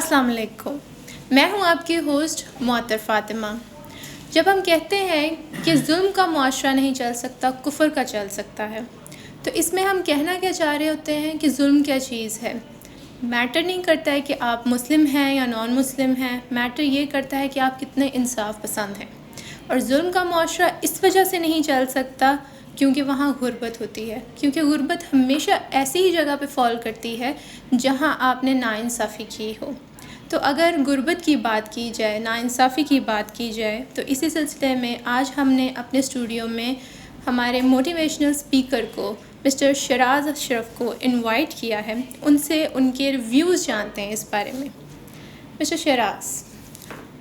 السلام علیکم، میں ہوں آپ کی ہوسٹ معطر فاطمہ۔ جب ہم کہتے ہیں کہ ظلم کا معاشرہ نہیں چل سکتا، کفر کا چل سکتا ہے، تو اس میں ہم کہنا کیا چاہ رہے ہوتے ہیں کہ ظلم کیا چیز ہے۔ میٹر نہیں کرتا ہے کہ آپ مسلم ہیں یا نان مسلم ہیں، میٹر یہ کرتا ہے کہ آپ کتنے انصاف پسند ہیں۔ اور ظلم کا معاشرہ اس وجہ سے نہیں چل سکتا کیونکہ وہاں غربت ہوتی ہے، کیونکہ غربت ہمیشہ ایسی ہی جگہ پہ فال کرتی ہے جہاں آپ نے ناانصافی کی ہو۔ تو اگر غربت کی بات کی جائے، ناانصافی کی بات کی جائے، تو اسی سلسلے میں آج ہم نے اپنے اسٹوڈیو میں ہمارے موٹیویشنل اسپیکر کو مسٹر شراز اشرف کو انوائٹ کیا ہے۔ ان سے ان کے ریویوز جانتے ہیں اس بارے میں۔ مسٹر شراز،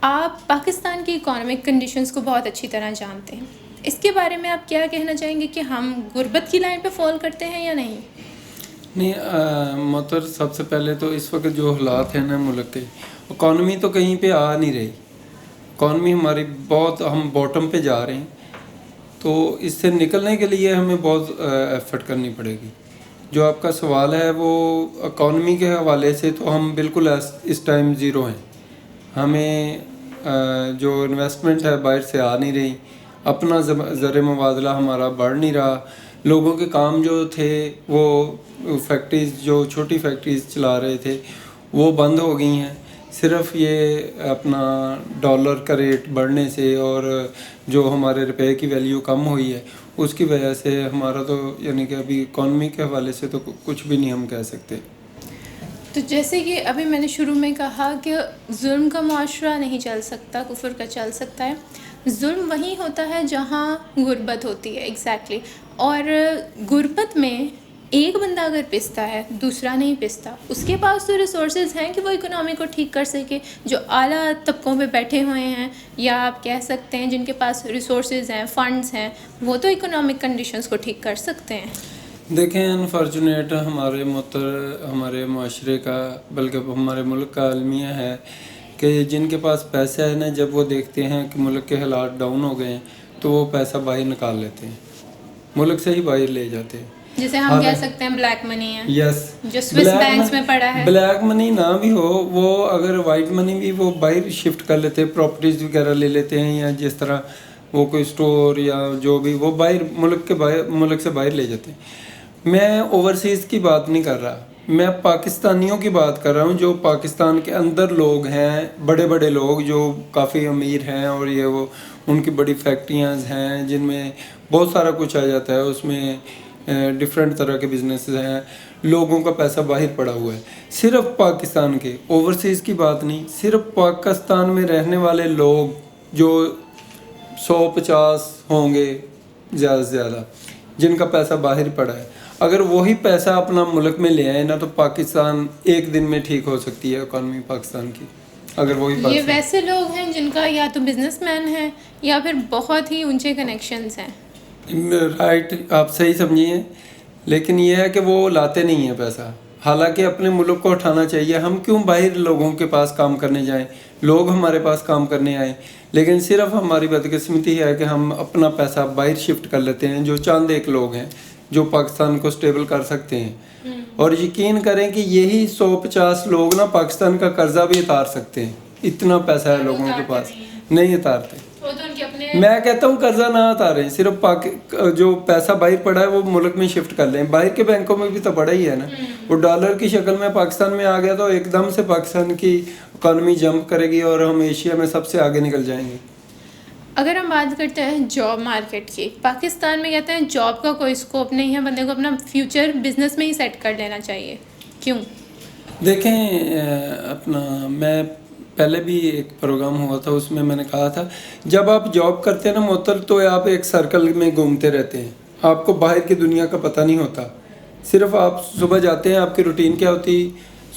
آپ پاکستان کی اکانومک کنڈیشنز کو بہت اچھی طرح جانتے ہیں، اس کے بارے میں آپ کیا کہنا چاہیں گے کہ ہم غربت کی لائن پہ فال کرتے ہیں یا نہیں؟ نہیں مطلب سب سے پہلے تو اس وقت جو حالات ہیں نا ملک کے، اکانومی تو کہیں پہ آ نہیں رہی، اکانومی ہماری بہت، ہم باٹم پہ جا رہے ہیں، تو اس سے نکلنے کے لیے ہمیں بہت ایفرٹ کرنی پڑے گی۔ جو آپ کا سوال ہے وہ اکانومی کے حوالے سے تو ہم بالکل اس ٹائم زیرو ہیں، ہمیں جو انویسٹمنٹ ہے باہر سے آ نہیں رہی، اپنا زر مبادلہ ہمارا بڑھ نہیں رہا، لوگوں کے کام جو تھے وہ فیکٹریز، جو چھوٹی فیکٹریز چلا رہے تھے وہ بند ہو گئی ہیں، صرف یہ اپنا ڈالر کا ریٹ بڑھنے سے اور جو ہمارے روپے کی ویلیو کم ہوئی ہے اس کی وجہ سے ہمارا تو یعنی کہ ابھی اکانومی کے حوالے سے تو کچھ بھی نہیں ہم کہہ سکتے۔ تو جیسے کہ ابھی میں نے شروع میں کہا کہ ظلم کا معاشرہ نہیں چل سکتا، کفر کا چل سکتا ہے۔ ظلم وہیں ہوتا ہے جہاں غربت ہوتی ہے، ایگزیکٹلی۔ اور غربت میں ایک بندہ اگر پستا ہے دوسرا نہیں پستا، اس کے پاس تو ریسورسز ہیں کہ وہ اکنامی کو ٹھیک کر سکے۔ جو اعلیٰ طبقوں پہ بیٹھے ہوئے ہیں یا آپ کہہ سکتے ہیں جن کے پاس ریسورسز ہیں، فنڈز ہیں، وہ تو اکنامک کنڈیشنز کو ٹھیک کر سکتے ہیں۔ دیکھیں انفارچونیٹ ہمارے معاشرے کا، بلکہ ہمارے ملک کا المیہ ہے کہ جن کے پاس پیسہ ہے نا، جب وہ دیکھتے ہیں کہ ملک کے حالات ڈاؤن ہو گئے ہیں تو وہ پیسہ باہر نکال لیتے ہیں، ملک سے ہی باہر لے جاتے ہیں، جسے ہم کہہ سکتے ہیں بلیک منی ہے، یس، جو سوئس بینکس میں پڑا ہے۔ بلیک منی نہ بھی ہو، وہ اگر وائٹ منی بھی وہ باہر شفٹ کر لیتے ہیں، پراپرٹیز وغیرہ لے لیتے ہیں، یا جس طرح وہ کوئی سٹور یا جو بھی وہ باہر ملک سے باہر لے جاتے ہیں۔ میں اوورسیز کی بات نہیں کر رہا، میں پاکستانیوں کی بات کر رہا ہوں، جو پاکستان کے اندر لوگ ہیں، بڑے بڑے لوگ جو کافی امیر ہیں، اور یہ وہ ان کی بڑی فیکٹریاں ہیں جن میں بہت سارا کچھ آ جاتا ہے، اس میں ڈفرینٹ طرح کے بزنسز ہیں، لوگوں کا پیسہ باہر پڑا ہوا ہے۔ صرف پاکستان کے، اوورسیز کی بات نہیں، صرف پاکستان میں رہنے والے لوگ جو 150 ہوں گے زیادہ سے زیادہ، جن کا پیسہ باہر پڑا ہے، اگر وہی پیسہ اپنا ملک میں لے آئے نا تو پاکستان ایک دن میں ٹھیک ہو سکتی ہے اکانومی پاکستان کی، اگر وہی پیسہ۔ یہ ویسے لوگ ہیں جن کا یا تو بزنس مین ہے یا پھر بہت ہی اونچے کنیکشنز ہیں۔ رائٹ، آپ صحیح سمجھیے، لیکن یہ ہے کہ وہ لاتے نہیں ہیں پیسہ، حالانکہ اپنے ملک کو اٹھانا چاہیے۔ ہم کیوں باہر لوگوں کے پاس کام کرنے جائیں، لوگ ہمارے پاس کام کرنے آئیں، لیکن صرف ہماری بدقسمتی ہے کہ ہم اپنا پیسہ باہر شفٹ کر لیتے ہیں، جو چند ایک لوگ ہیں جو پاکستان کو سٹیبل کر سکتے ہیں۔ اور یقین کریں کہ یہی 150 لوگ نا پاکستان کا قرضہ بھی اتار سکتے ہیں، اتنا پیسہ ہے لوگوں کے پاس، نہیں اتارتے۔ میں کہتا ہوں قرضہ نہ اتاریں، صرف جو پیسہ باہر پڑا ہے وہ ملک میں شفٹ کر لیں، باہر کے بینکوں میں بھی تو پڑا ہی ہے نا، وہ ڈالر کی شکل میں پاکستان میں آ گیا تو ایک دم سے پاکستان کی اکانومی جمپ کرے گی اور ہم ایشیا میں سب سے آگے نکل جائیں گے۔ اگر ہم بات کرتے ہیں جاب مارکیٹ کی، پاکستان میں کہتے ہیں جاب کا کوئی اسکوپ نہیں ہے، بندے کو اپنا فیوچر بزنس میں ہی سیٹ کر لینا چاہیے، کیوں؟ دیکھیں میں پہلے بھی ایک پروگرام ہوا تھا، اس میں میں نے کہا تھا جب آپ جاب کرتے ہیں نا معطل، تو آپ ایک سرکل میں گھومتے رہتے ہیں، آپ کو باہر کی دنیا کا پتہ نہیں ہوتا، صرف آپ صبح جاتے ہیں، آپ کی روٹین کیا ہوتی،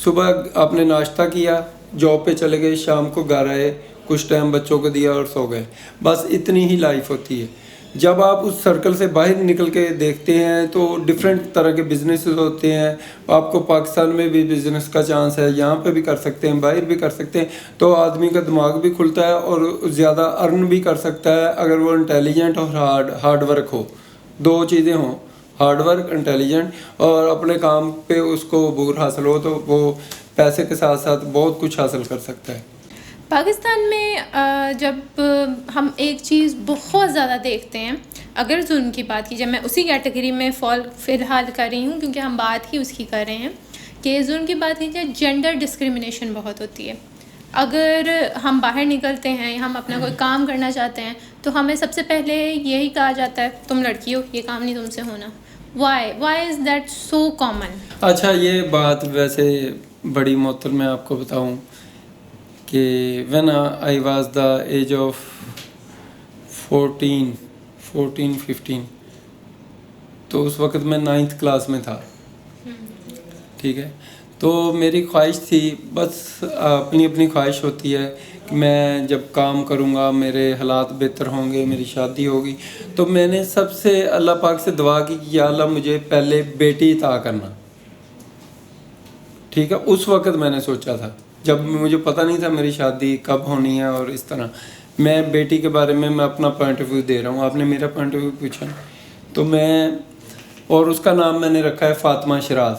صبح آپ نے ناشتہ کیا، جاب پہ چلے گئے، شام کو گھر آئے، کچھ ٹائم بچوں کو دیا اور سو گئے، بس اتنی ہی لائف ہوتی ہے۔ جب آپ اس سرکل سے باہر نکل کے دیکھتے ہیں تو ڈفرینٹ طرح کے بزنسز ہوتے ہیں، آپ کو پاکستان میں بھی بزنس کا چانس ہے، یہاں پہ بھی کر سکتے ہیں، باہر بھی کر سکتے ہیں، تو آدمی کا دماغ بھی کھلتا ہے اور زیادہ ارن بھی کر سکتا ہے اگر وہ انٹیلیجنٹ اور ہارڈ ورک ہو، دو چیزیں ہوں، ہارڈ ورک, انٹیلیجنٹ اور اپنے کام پہ اس کو عبور حاصل ہو تو وہ پیسے کے ساتھ ساتھ بہت کچھ حاصل کر سکتا ہے. پاکستان میں جب ہم ایک چیز بہت زیادہ دیکھتے ہیں, اگر ظلم کی بات کی جائے, میں اسی کیٹیگری میں فی الحال کر رہی ہوں کیونکہ ہم بات ہی اس کی کر رہے ہیں, کہ ظلم کی بات کی جائے جینڈر ڈسکریمنیشن بہت ہوتی ہے. اگر ہم باہر نکلتے ہیں, ہم اپنا کوئی کام کرنا چاہتے ہیں, تو ہمیں سب سے پہلے یہی کہا جاتا ہے تم لڑکی ہو, یہ کام نہیں تم سے ہونا. Why is that so common? اچھا, یہ بات ویسے بڑی محترم میں آپ کو بتاؤں کہ when I was the age of 14-15 تو اس وقت میں 9th کلاس میں تھا, ٹھیک ہے. تو میری خواہش تھی, بس اپنی اپنی خواہش ہوتی ہے کہ میں جب کام کروں گا میرے حالات بہتر ہوں گے, میری شادی ہوگی. تو میں نے سب سے اللہ پاک سے دعا کی کہ یا اللہ مجھے پہلے بیٹی عطا کرنا, ٹھیک ہے. اس وقت میں نے سوچا تھا, جب مجھے پتہ نہیں تھا میری شادی کب ہونی ہے, اور اس طرح میں بیٹی کے بارے میں اپنا پوائنٹ آف ویو دے رہا ہوں. آپ نے میرا پوائنٹ آف ویو پوچھا تو میں, اور اس کا نام میں نے رکھا ہے فاطمہ شراز,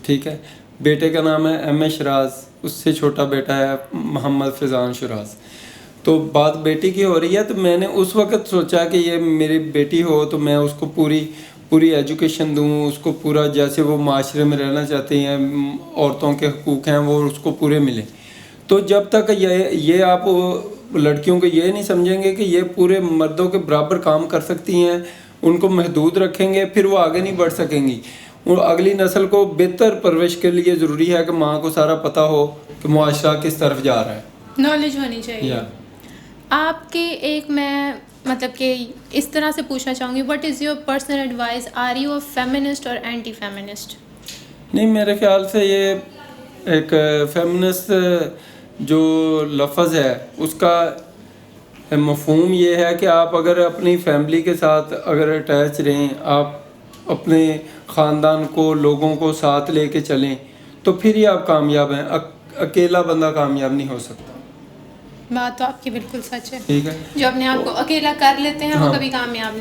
ٹھیک ہے. بیٹے کا نام ہے ایم اے شراز, اس سے چھوٹا بیٹا ہے محمد فیضان شراز. تو بات بیٹی کی ہو رہی ہے, تو میں نے اس وقت سوچا کہ یہ میری بیٹی ہو تو میں اس کو پوری ایجوکیشن دوں, اس کو پورا جیسے وہ معاشرے میں رہنا چاہتے ہیں, عورتوں کے حقوق ہیں وہ اس کو پورے ملیں. تو جب تک یہ آپ لڑکیوں کو یہ نہیں سمجھیں گے کہ یہ پورے مردوں کے برابر کام کر سکتی ہیں, ان کو محدود رکھیں گے, پھر وہ آگے نہیں بڑھ سکیں گی. اور اگلی نسل کو بہتر پرورش کے لیے ضروری ہے کہ ماں کو سارا پتہ ہو کہ معاشرہ کس طرف جا رہا ہے, نالج ہونی چاہیے. آپ کے ایک میں مطلب کہ اس طرح سے پوچھنا چاہوں گی, what is your personal advise, are you a feminist اور اینٹی فیمنسٹ؟ نہیں, میرے خیال سے یہ ایک فیمنسٹ جو لفظ ہے اس کا مفہوم یہ ہے کہ آپ اگر اپنی فیملی کے ساتھ اگر اٹیچ رہیں, آپ اپنے خاندان کو, لوگوں کو ساتھ لے کے چلیں, تو پھر ہی آپ کامیاب ہیں. اکیلا بندہ کامیاب نہیں ہو سکتا. بات تو آپ کی بالکل سچ ہے, ٹھیک ہے. جو اپنے آپ کو اکیلا کر لیتے ہیں وہ کبھی کامیاب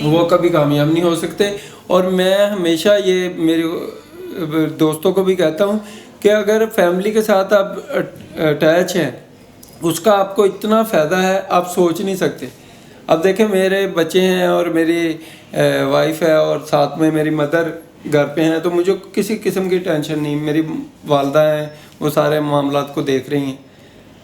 نہیں ہو سکتے. اور میں ہمیشہ یہ میرے دوستوں کو بھی کہتا ہوں کہ اگر فیملی کے ساتھ آپ اٹیچ ہیں, اس کا آپ کو اتنا فائدہ ہے آپ سوچ نہیں سکتے. اب دیکھیں میرے بچے ہیں اور میری وائف ہے اور ساتھ میں میری مدر گھر پہ ہیں, تو مجھے کسی قسم کی ٹینشن نہیں. میری والدہ ہیں, وہ سارے معاملات کو دیکھ رہی ہیں.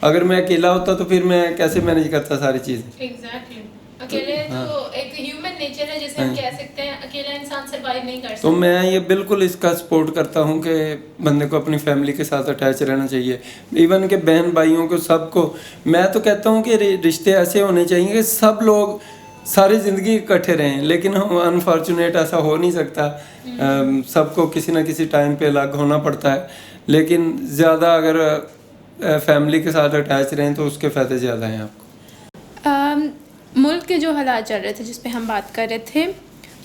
اگر میں اکیلا ہوتا تو پھر میں کیسے مینیج کرتا ساری چیزیں. ایگزیکٹلی, اکیلے تو ایک ہیومن نیچر ہے جسے ہم کہہ سکتے ہیں, اکیلا انسان سروائیو نہیں کر سکتا. تو میں یہ بالکل اس کا سپورٹ کرتا ہوں کہ بندے کو اپنی فیملی کے ساتھ اٹیچ رہنا چاہیے. ایون کہ بہن بھائیوں کو, سب کو میں تو کہتا ہوں کہ رشتے ایسے ہونے چاہیے کہ سب لوگ ساری زندگی اکٹھے رہیں, لیکن انفارچونیٹ ایسا ہو نہیں سکتا. سب کو کسی نہ کسی ٹائم پہ الگ ہونا پڑتا ہے, لیکن زیادہ اگر فیملی کے ساتھ اٹیچ رہیں تو اس کے فائدے زیادہ ہیں آپ کو. ملک کے جو حالات چل رہے تھے جس پہ ہم بات کر رہے تھے,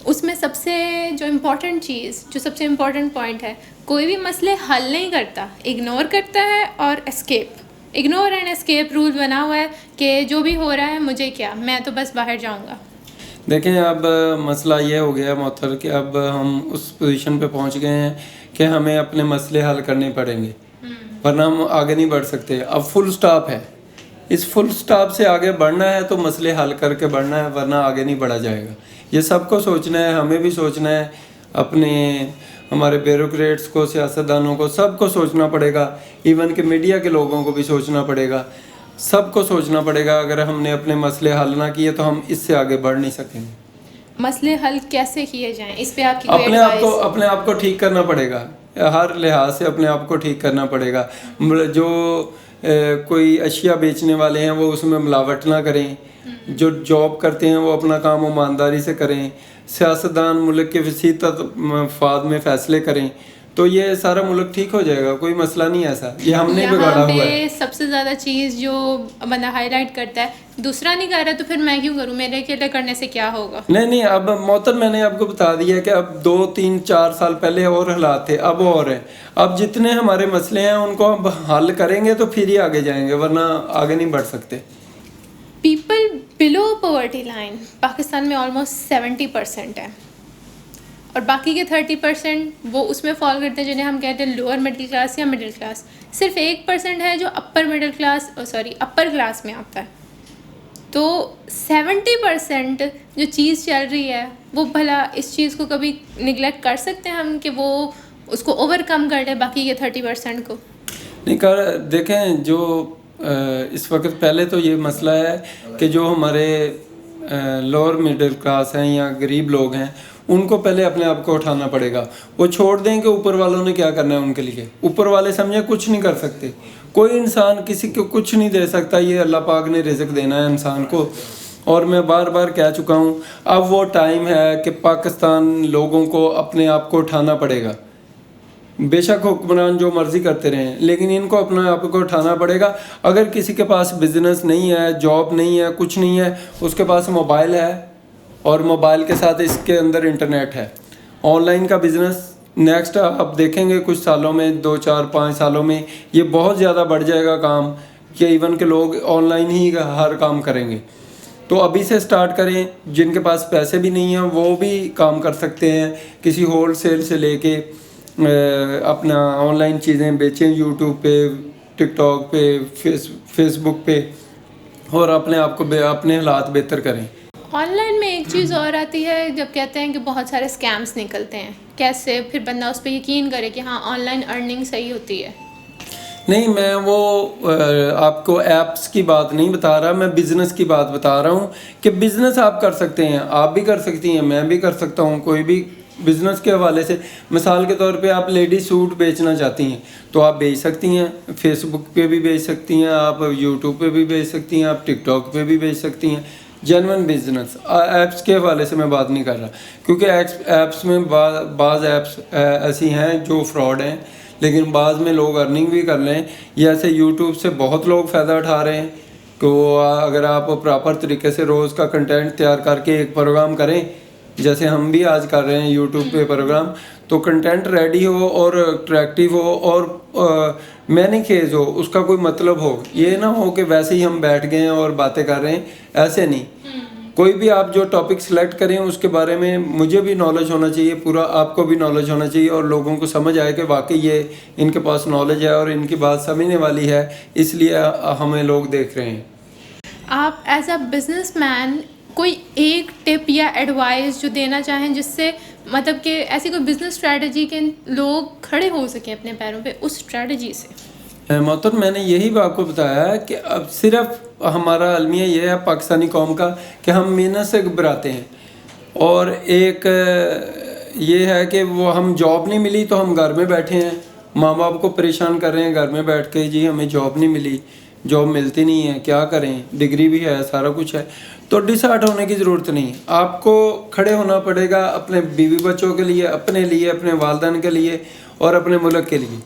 اس میں سب سے جو امپورٹنٹ چیز, جو سب سے امپورٹنٹ پوائنٹ ہے, کوئی بھی مسئلے حل نہیں کرتا, اگنور کرتا ہے اور escape. Ignore and escape rule بنا ہوا ہے کہ جو بھی ہو رہا ہے مجھے کیا, میں تو بس باہر جاؤں گا. دیکھیں اب مسئلہ یہ ہو گیا محتر کہ اب ہم اس پوزیشن پہ پہنچ گئے ہیں کہ ہمیں اپنے مسئلے حل کرنے پڑیں گے, ورنہ ہم آگے نہیں بڑھ سکتے. اب فل سٹاپ ہے, اس فل سٹاپ سے آگے بڑھنا ہے تو مسئلے حل کر کے بڑھنا ہے, ورنہ آگے نہیں بڑھا جائے گا. یہ سب کو سوچنا ہے, ہمیں بھی سوچنا ہے, ہمارے بیوروکریٹس کو, سیاستدانوں کو, سب کو سوچنا پڑے گا. ایون کہ میڈیا کے لوگوں کو بھی سوچنا پڑے گا, سب کو سوچنا پڑے گا. اگر ہم نے اپنے مسئلے حل نہ کیے تو ہم اس سے آگے بڑھ نہیں سکیں گے. مسئلے حل کیسے کیے جائیں, اس پہ آپ کی اپنے آپ کو ٹھیک کرنا پڑے گا, ہر لحاظ سے اپنے آپ کو ٹھیک کرنا پڑے گا. جو کوئی اشیاء بیچنے والے ہیں وہ اس میں ملاوٹ نہ کریں, جو جاب کرتے ہیں وہ اپنا کام ایمانداری سے کریں, سیاستدان ملک کے وسیع مفاد میں فیصلے کریں, تو یہ سارا ملک ٹھیک ہو جائے گا. کوئی مسئلہ نہیں ایسا, یہ ہم نے بگاڑا ہوا ہے. سب سے زیادہ چیز جو بندہ ہائی لائٹ کرتا ہے, دوسرا نہیں کر رہا تو پھر میں کیوں کروں, میرے اکیلے کرنے سے کیا ہوگا. نہیں, اب محترم میں نے آپ کو بتا دیا کہ اب 2-3-4 سال پہلے اور حالات تھے, اب اور ہیں. اب جتنے ہمارے مسئلے ہیں ان کو اب حل کریں گے تو پھر ہی آگے جائیں گے, ورنہ آگے نہیں بڑھ سکتے. پیپل بلو پاورٹی لائن پاکستان میں آلموسٹ 70% ہے. اور باقی کے 30% وہ اس میں فال کرتے ہیں جنہیں ہم کہتے ہیں لوور مڈل کلاس یا مڈل کلاس. صرف 1% ہے جو اپر کلاس میں آتا ہے. تو 70% جو چیز چل رہی ہے وہ بھلا اس چیز کو کبھی نگلیکٹ کر سکتے ہیں ہم کہ وہ اس کو اوور کم کر لے باقی کے 30% کو؟ نہیں کر دیکھیں. جو اس وقت پہلے تو یہ مسئلہ ہے کہ جو ہمارے لوور مڈل کلاس ہیں یا غریب لوگ ہیں ان کو پہلے اپنے آپ کو اٹھانا پڑے گا. وہ چھوڑ دیں کہ اوپر والوں نے کیا کرنا ہے ان کے لیے. اوپر والے سمجھیں کچھ نہیں کر سکتے. کوئی انسان کسی کو کچھ نہیں دے سکتا. یہ اللہ پاک نے رزق دینا ہے انسان کو. اور میں بار بار کہہ چکا ہوں اب وہ ٹائم ہے کہ پاکستان لوگوں کو اپنے آپ کو اٹھانا پڑے گا. بے شک حکمران جو مرضی کرتے رہیں لیکن ان کو اپنے آپ کو اٹھانا پڑے گا. اگر کسی کے پاس بزنس نہیں ہے, جاب نہیں ہے, کچھ نہیں ہے, اس کے پاس موبائل ہے اور موبائل کے ساتھ اس کے اندر انٹرنیٹ ہے, آن لائن کا بزنس نیکسٹ آپ دیکھیں گے کچھ سالوں میں 2 4 5 سالوں میں یہ بہت زیادہ بڑھ جائے گا کام کہ ایون کہ لوگ آن لائن ہی ہر کام کریں گے. تو ابھی سے سٹارٹ کریں. جن کے پاس پیسے بھی نہیں ہیں وہ بھی کام کر سکتے ہیں. کسی ہول سیل سے لے کے اپنا آن لائن چیزیں بیچیں یوٹیوب پہ, ٹک ٹاک پہ, فیس بک پہ, اور اپنے آپ کو اپنے حالات بہتر کریں. آن لائن میں ایک چیز اور آتی ہے جب کہتے ہیں کہ بہت سارے اسکیمس نکلتے ہیں, کیسے پھر بندہ اس پہ یقین کرے کہ ہاں آن لائن ارننگ صحیح ہوتی ہے؟ نہیں, میں وہ آپ کو ایپس کی بات نہیں بتا رہا, میں بزنس کی بات بتا رہا ہوں کہ بزنس آپ کر سکتے ہیں. آپ بھی کر سکتی ہیں, میں بھی کر سکتا ہوں. کوئی بھی بزنس کے حوالے سے مثال کے طور پہ آپ لیڈی سوٹ بیچنا چاہتی ہیں تو آپ بیچ سکتی ہیں. فیس بک پہ بھی بیچ سکتی ہیں, آپ یوٹیوب پہ بھی بیچ سکتی ہیں, آپ ٹک ٹاک پہ بھی بیچ سکتی ہیں. Genuine business. ایپس کے حوالے سے میں بات نہیں کر رہا کیونکہ ایپس میں بعض ایپس ایسی ہیں جو فراڈ ہیں لیکن بعض میں لوگ ارننگ بھی کر لیں. جیسے یوٹیوب سے بہت لوگ فائدہ اٹھا رہے ہیں کہ وہ اگر آپ پراپر طریقے سے روز کا کنٹینٹ تیار کر کے ایک پروگرام کریں جیسے ہم بھی آج کر رہے ہیں یوٹیوب پہ پروگرام, تو کنٹینٹ ریڈی ہو اور اٹریکٹیو ہو اور مینی خیز ہو, اس کا کوئی مطلب ہو. یہ نہ ہو کہ ویسے ہی ہم بیٹھ گئے ہیں اور باتیں کر رہے ہیں, ایسے نہیں. کوئی بھی آپ جو ٹاپک سلیکٹ کریں اس کے بارے میں مجھے بھی نالج ہونا چاہیے, پورا آپ کو بھی نالج ہونا چاہیے اور لوگوں کو سمجھ آئے کہ واقعی یہ ان کے پاس نالج ہے اور ان کی بات سمجھنے والی ہے, اس لیے ہمیں لوگ دیکھ رہے ہیں. آپ ایز اے بزنس مین کوئی ایک ٹپ یا ایڈوائس جو دینا چاہیں جس سے مطلب کہ ایسی کوئی بزنس اسٹریٹجی کے لوگ کھڑے ہو سکیں اپنے پیروں پہ اس اسٹریٹجی سے؟ محترم, میں نے یہی آپ کو بتایا کہ اب صرف ہمارا المیہ یہ ہے پاکستانی قوم کا کہ ہم محنت سے گھبراتے ہیں, اور ایک یہ ہے کہ وہ ہم جاب نہیں ملی تو ہم گھر میں بیٹھے ہیں, ماں باپ کو پریشان کر رہے ہیں گھر میں بیٹھ کے, جی ہمیں جاب نہیں ملی, جاب ملتی نہیں ہے, کیا کریں, ڈگری بھی ہے, سارا کچھ ہے. تو ڈس ہارٹ ہونے کی ضرورت نہیں. آپ کو کھڑے ہونا پڑے گا اپنے بیوی بچوں کے لیے, اپنے والدین کے لیے اور اپنے ملک کے لیے.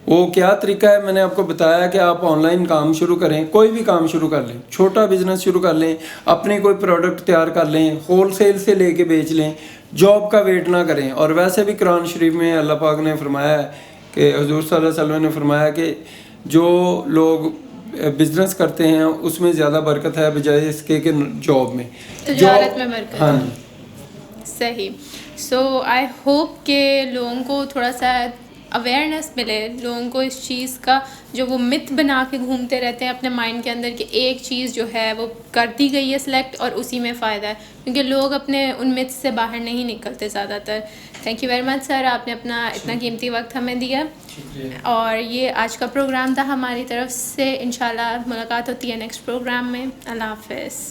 وہ کیا طریقہ ہے میں نے آپ کو بتایا کہ آپ آن لائن کام شروع کریں, کوئی بھی کام شروع کر لیں, چھوٹا بزنس شروع کر لیں, اپنے کوئی پروڈکٹ تیار کر لیں, ہول سیل سے لے کے بیچ لیں, جاب کا ویٹ نہ کریں. اور ویسے بھی قرآن شریف میں اللہ پاک نے فرمایا ہے کہ حضور صلی اللہ علیہ وسلم نے فرمایا کہ جو لوگ بزنس کرتے ہیں اس میں زیادہ برکت ہے بجائے اس کے کہ جاب میں, تجارت میں برکت. ہاں صحیح. سو آئی ہوپ کہ لوگوں کو تھوڑا سا اویئرنیس ملے, لوگوں کو اس چیز کا جو وہ مت بنا کے گھومتے رہتے ہیں اپنے مائنڈ کے اندر کہ ایک چیز جو ہے وہ کر دی گئی ہے سلیکٹ اور اسی میں فائدہ ہے, کیونکہ لوگ اپنے ان مت سے باہر نہیں نکلتے زیادہ تر. تھینک یو ویری مچ سر, آپ نے اپنا اتنا قیمتی وقت ہمیں دیا, اور یہ آج کا پروگرام تھا ہماری طرف سے. انشاءاللہ ملاقات ہوتی ہے نیکسٹ پروگرام میں. اللہ حافظ.